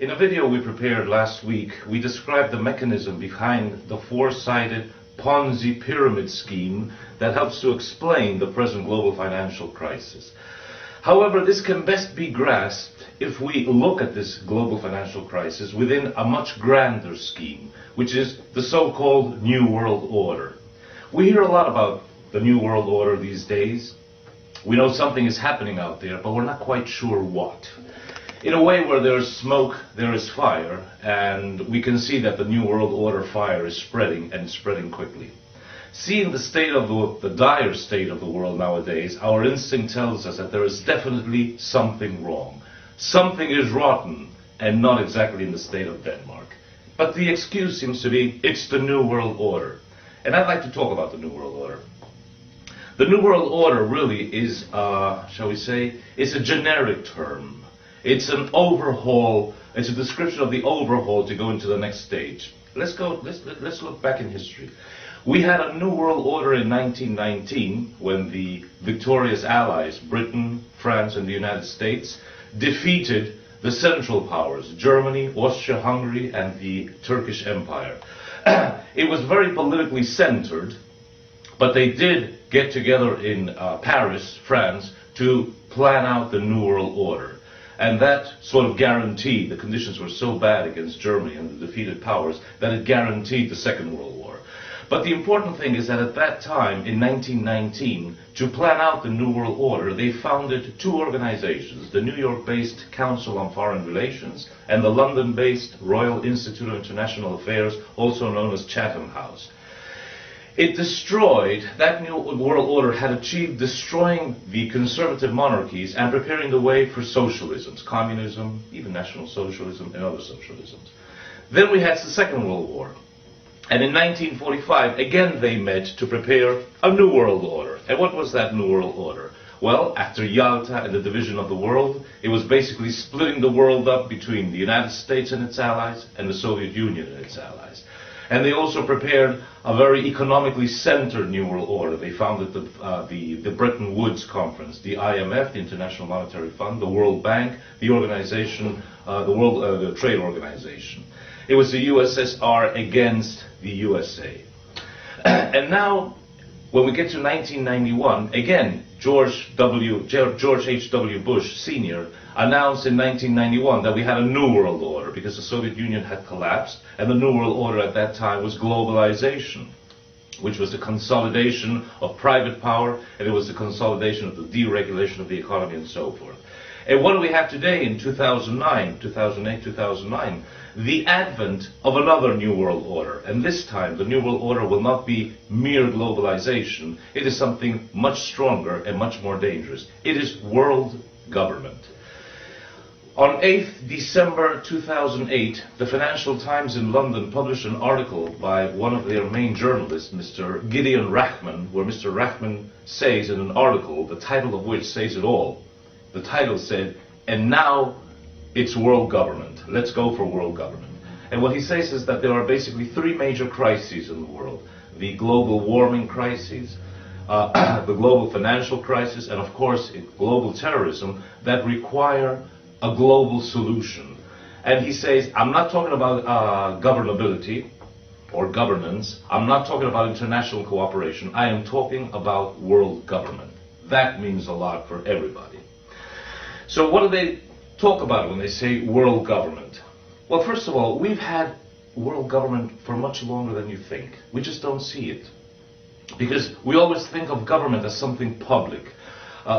In a video we prepared last week, we described the mechanism behind the four-sided Ponzi pyramid scheme that helps to explain the present global financial crisis. However, this can best be grasped if we look at this global financial crisis within a much grander scheme, which is the so-called New World Order. We hear a lot about the New World Order these days. We know something is happening out there, but we're not quite sure what. In a way, where there is smoke, there is fire, and we can see that the New World Order fire is spreading, and spreading quickly. Seeing the state of the dire state of the world nowadays, our instinct tells us that there is definitely something wrong. Something is rotten, and not exactly in the state of Denmark. But the excuse seems to be, it's the New World Order. And I'd like to talk about the New World Order. The New World Order really is, shall we say, it's a generic term. It's an overhaul, it's a description of the overhaul to go into the next stage. Let's look back in history. We had a New World Order in 1919 when the victorious allies, Britain, France and the United States, defeated the Central Powers, Germany, Austria-Hungary and the Turkish Empire. It was very politically centered, but they did get together in Paris, France, to plan out the New World Order. And that sort of guaranteed, the conditions were so bad against Germany and the defeated powers, that it guaranteed the Second World War. But the important thing is that at that time, in 1919, to plan out the New World Order, they founded two organizations, the New York-based Council on Foreign Relations and the London-based Royal Institute of International Affairs, also known as Chatham House. It destroyed, that New World Order had achieved destroying the conservative monarchies and preparing the way for socialisms, communism, even National Socialism and other socialisms. Then we had the Second World War. And in 1945, again they met to prepare a New World Order. And what was that New World Order? Well, after Yalta and the division of the world, it was basically splitting the world up between the United States and its allies and the Soviet Union and its allies. And they also prepared a very economically centered New World Order. They founded the Bretton Woods Conference, the IMF, the International Monetary Fund, the World Bank, the organization, the Trade Organization. It was the USSR against the USA. And now, when we get to 1991, again, George H.W. Bush Sr. announced in 1991 that we had a New World Order because the Soviet Union had collapsed, and the New World Order at that time was globalization, which was the consolidation of private power, and it was the consolidation of the deregulation of the economy and so forth. And what do we have today in 2008, 2009? The advent of another New World Order. And this time, the New World Order will not be mere globalization. It is something much stronger and much more dangerous. It is world government. On 8th December 2008, the Financial Times in London published an article by one of their main journalists, Mr. Gideon Rachman, where Mr. Rachman says in an article, the title of which says it all. The title said, "And now it's world government. Let's go for world government." And what he says is that there are basically three major crises in the world. The global warming crisis, the global financial crisis, and of course global terrorism that require a global solution. And he says, I'm not talking about governability or governance. I'm not talking about international cooperation. I am talking about world government. That means a lot for everybody. So what do they talk about when they say world government? Well, first of all, we've had world government for much longer than you think. We just don't see it. Because we always think of government as something public,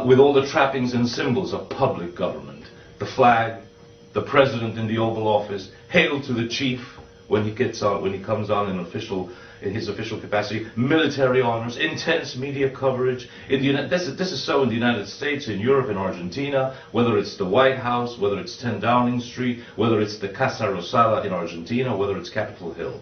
with all the trappings and symbols of public government. The flag, the president in the Oval Office, hail to the chief when he comes on in his official capacity, military honors, intense media coverage. This is so in the United States, in Europe, in Argentina, whether it's the White House, whether it's 10 Downing Street, whether it's the Casa Rosada in Argentina, whether it's Capitol Hill.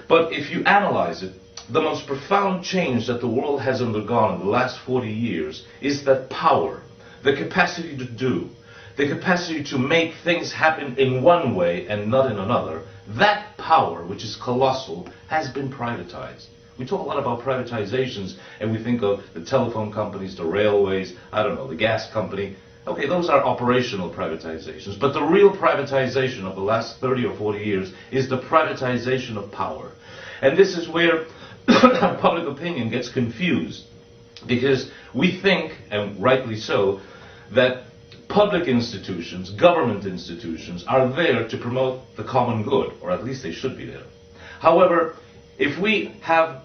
But if you analyze it, the most profound change that the world has undergone in the last 40 years is that power, the capacity to do, the capacity to make things happen in one way and not in another, that power, which is colossal, has been privatized. We talk a lot about privatizations, and we think of the telephone companies, the railways, I don't know, the gas company. Okay, those are operational privatizations, but the real privatization of the last 30 or 40 years is the privatization of power. And this is where public opinion gets confused, because we think, and rightly so, that public institutions, government institutions, are there to promote the common good, or at least they should be there. However, if we have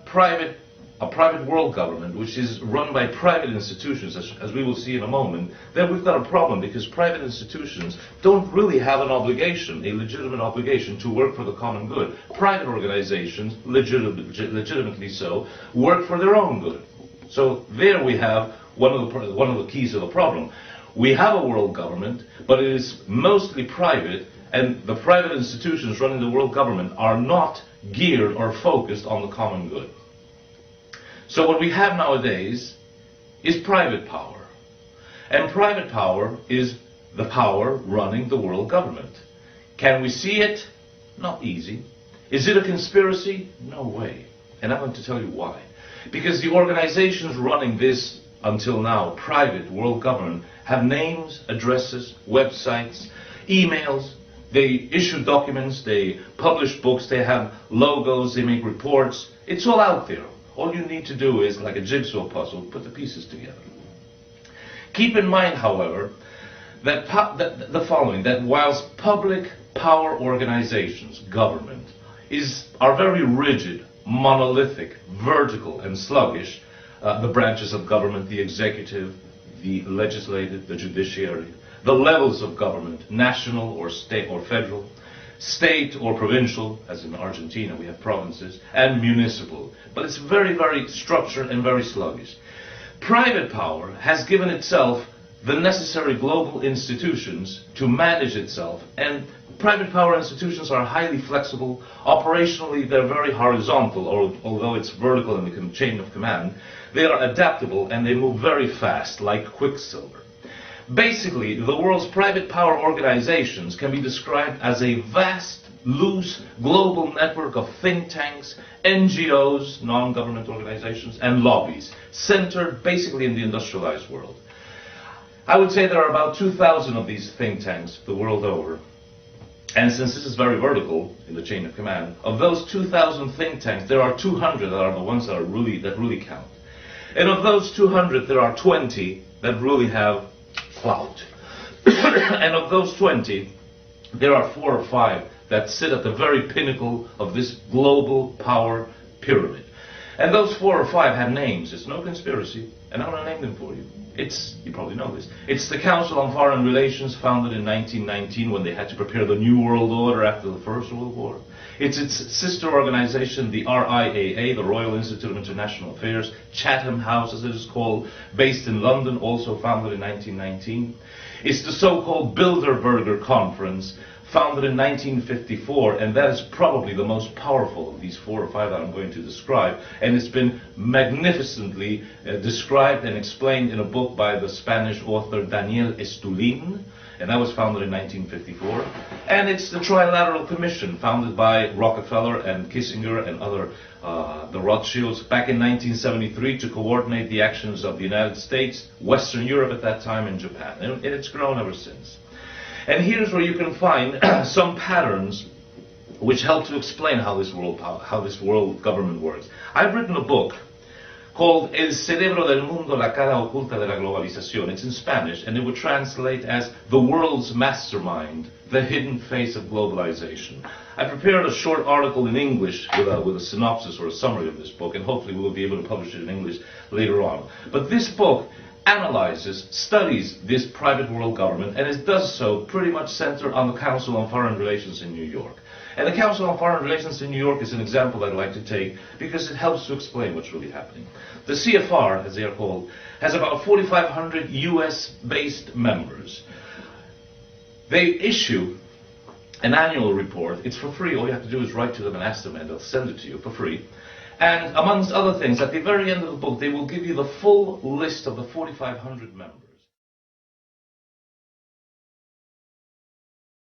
a private world government which is run by private institutions, as we will see in a moment, then we've got a problem, because private institutions don't really have an obligation, a legitimate obligation, to work for the common good. Private organizations, legitimately so, work for their own good. So there we have one of the keys of the problem. We have a world government, but it is mostly private, and the private institutions running the world government are not geared or focused on the common good. So what we have nowadays is private power. And private power is the power running the world government. Can we see it? Not easy. Is it a conspiracy? No way. And I'm going to tell you why. Because the organizations running this, until now, private world government, have names, addresses, websites, emails. They issue documents, they publish books, they have logos, they make reports. It's all out there. All you need to do is, like a jigsaw puzzle, put the pieces together. Keep in mind, however, that the following, that whilst public power organizations, government, are very rigid, monolithic, vertical, and sluggish, the branches of government, the executive, the legislative, the judiciary, the levels of government, national or state or federal, state or provincial, as in Argentina we have provinces, and municipal. But it's very, very structured and very sluggish. Private power has given itself the necessary global institutions to manage itself, and private power institutions are highly flexible. Operationally, they're very horizontal, although it's vertical in the chain of command. They are adaptable and they move very fast, like quicksilver. Basically, the world's private power organizations can be described as a vast, loose, global network of think tanks, NGOs, non-government organizations, and lobbies, centered basically in the industrialized world. I would say there are about 2,000 of these think tanks the world over. And since this is very vertical in the chain of command, of those 2,000 think tanks, there are 200 that are the ones that really count. And of those 200, there are 20 that really have clout. And of those 20, there are 4 or 5 that sit at the very pinnacle of this global power pyramid. And those 4 or 5 have names. It's no conspiracy, and I'm going to name them for you. You probably know this. It's the Council on Foreign Relations, founded in 1919 when they had to prepare the New World Order after the First World War. It's its sister organization, the RIAA, the Royal Institute of International Affairs, Chatham House as it is called, based in London, also founded in 1919. It's the so-called Bilderberger Conference, founded in 1954, and that is probably the most powerful of these 4 or 5 that I'm going to describe, and it's been magnificently described and explained in a book by the Spanish author Daniel Estulin, and that was founded in 1954. And it's the Trilateral Commission, founded by Rockefeller and Kissinger and other, the Rothschilds, back in 1973 to coordinate the actions of the United States, Western Europe at that time, and Japan, and it's grown ever since. And here's where you can find some patterns which help to explain how this world government works. I've written a book called El Cerebro del Mundo, la cara oculta de la globalización. It's in Spanish, and it would translate as The World's Mastermind, the Hidden Face of Globalization. I prepared a short article in English with a synopsis or a summary of this book, and hopefully we'll be able to publish it in English later on. But this book analyzes, studies this private world government, and it does so pretty much centered on the Council on Foreign Relations in New York. And the Council on Foreign Relations in New York is an example I'd like to take because it helps to explain what's really happening. The CFR, as they are called, has about 4,500 US-based members. They issue an annual report. It's for free. All you have to do is write to them and ask them, and they'll send it to you for free. And amongst other things, at the very end of the book, they will give you the full list of the 4,500 members.